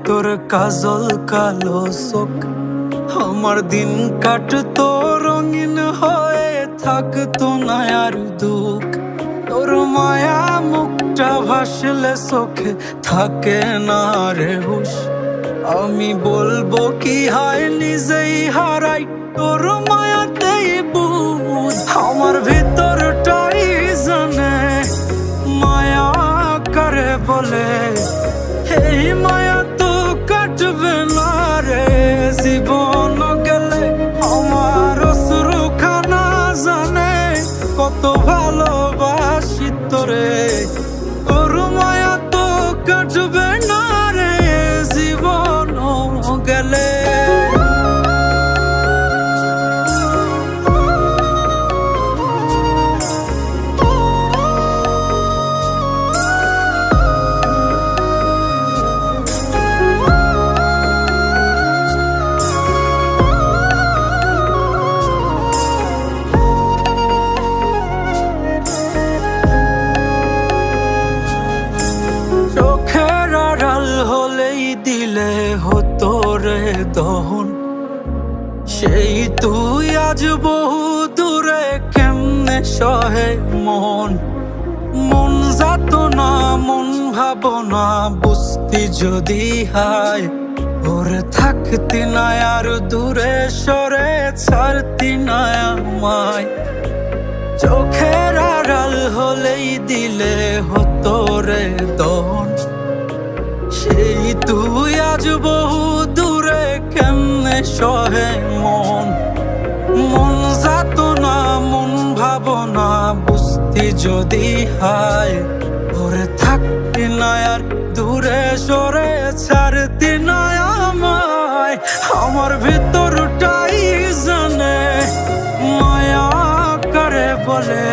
তোর কাজল কালো চোখ, আমার দিন কাটতো রঙিন হয়ে, থাকতো না আর দুঃখ। তোর মায়া মুখটা ভাসলে চোখে থাকে না রে হুশ। আমি বলবো কি হয় নিজেই হারাই তোর মায়াতেই বুঝ। আমার ভিতরটাই জানে মায়া করে বলে, এই মায়া তো কাটবে না রে জীবন গেলে। আমার অশ্রুখানা জানে কত ভালোবাসি তোরে, তোর মায়া তো কাটবে না রে জীবন গেলে। চোখের আড়াল হলেই দিলে হতো রে দহন, সেই তুই আজ বহু দূরে কেমনে সহে মন। মন যাত না মন ভাবনা বুঝতি যদি হায়, ওরে থাকতি না আর দূরে সরে ছাড়তি না আমায়। চোখের আড়াল হলেই দিলে হতো রে দহন, সেই তুই আজ বহু দূরে কেমনে সহে মন। মন যাত না মন ভাবনা বুঝতি যদি হায়, ওরে থাকতি না আর দূরে সরে ছাড়তি না আমায়। আমার ভিতরটাই জানে মায়া করে বলে,